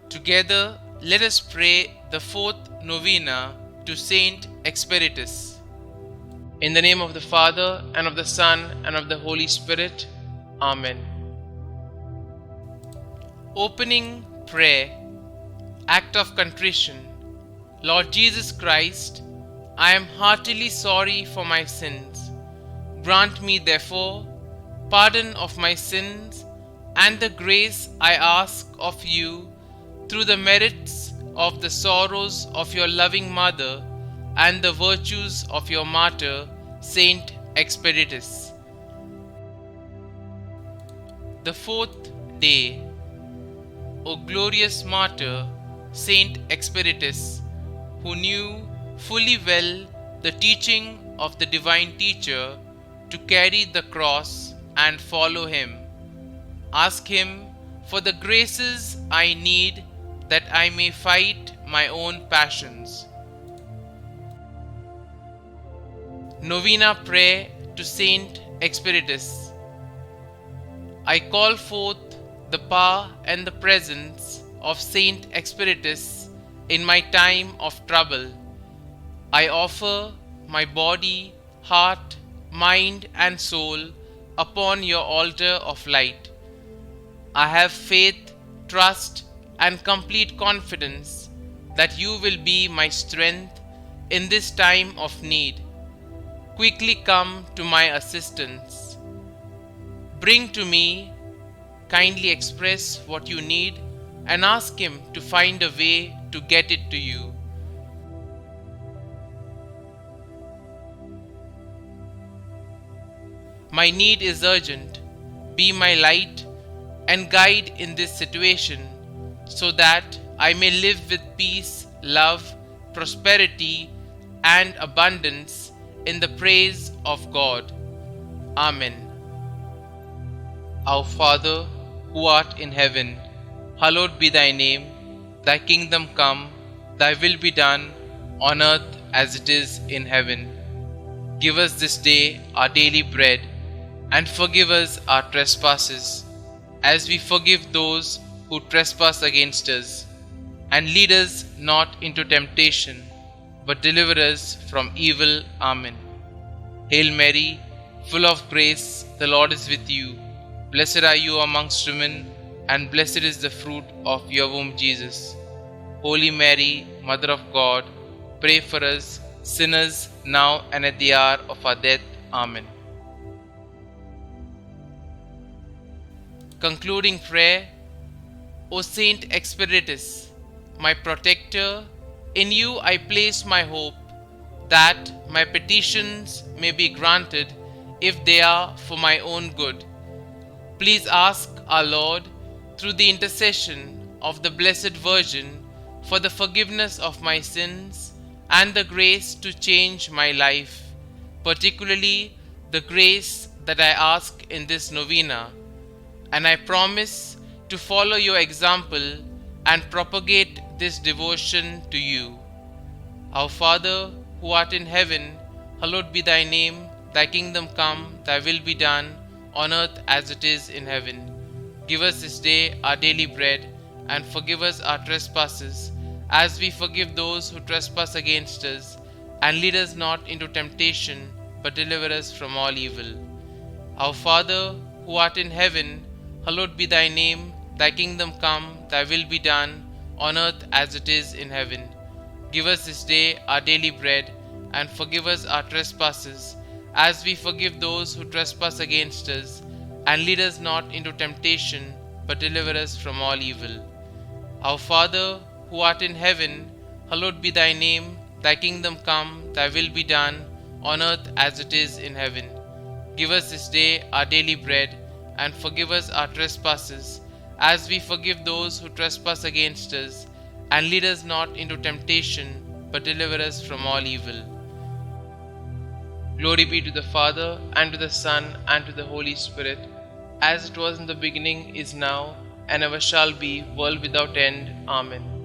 Together, let us pray the fourth novena to St Expeditus. In the name of the Father, and of the Son, and of the Holy Spirit. Amen. Opening prayer. Act of contrition. Lord Jesus Christ, I am heartily sorry for my sins. Grant me, therefore, pardon of my sins and the grace I ask of you through the merits of the sorrows of your loving mother and the virtues of your martyr, St Expeditus. The fourth day. O glorious martyr, St Expeditus, who knew fully well the teaching of the divine teacher to carry the cross and follow him. Ask him for the graces I need that I may fight my own passions. Novena prayer to St Expeditus. I call forth the power and the presence of St Expeditus in my time of trouble. I offer my body, heart, mind, and soul upon your altar of light. I have faith, trust, and complete confidence that you will be my strength in this time of need. Quickly come to my assistance. Bring to me, kindly express what you need, and ask him to find a way to get it to you. My need is urgent. Be my light and guide in this situation, so that I may live with peace, love, prosperity, and abundance in the praise of God. Amen. Our Father, who art in heaven, hallowed be thy name. Thy kingdom come, thy will be done, on earth as it is in heaven. Give us this day our daily bread, and forgive us our trespasses, as we forgive those who trespass against us. And lead us not into temptation, but deliver us from evil. Amen. Hail Mary, full of grace, the Lord is with you. Blessed are you amongst women, and blessed is the fruit of your womb, Jesus. Holy Mary, Mother of God, pray for us sinners, now and at the hour of our death. Amen. Concluding prayer. O Saint Expeditus, my protector, in you I place my hope that my petitions may be granted if they are for my own good. Please ask our Lord, through the intercession of the Blessed Virgin, for the forgiveness of my sins and the grace to change my life, particularly the grace that I ask in this novena. And I promise to follow your example and propagate this devotion to you. Our Father, who art in heaven, hallowed be thy name. Thy kingdom come, thy will be done, on earth as it is in heaven. Give us this day our daily bread, and forgive us our trespasses, as we forgive those who trespass against us. And lead us not into temptation, but deliver us from all evil. Our Father, who art in heaven, hallowed be thy name. Thy kingdom come, thy will be done, on earth as it is in heaven. Give us this day our daily bread, and forgive us our trespasses, as we forgive those who trespass against us. And lead us not into temptation, but deliver us from all evil. Our Father, who art in heaven, hallowed be thy name. Thy kingdom come, thy will be done, on earth as it is in heaven. Give us this day our daily bread, and forgive us our trespasses, as we forgive those who trespass against us. And lead us not into temptation, but deliver us from all evil. Glory be to the Father, and to the Son, and to the Holy Spirit, as it was in the beginning, is now, and ever shall be, world without end. Amen.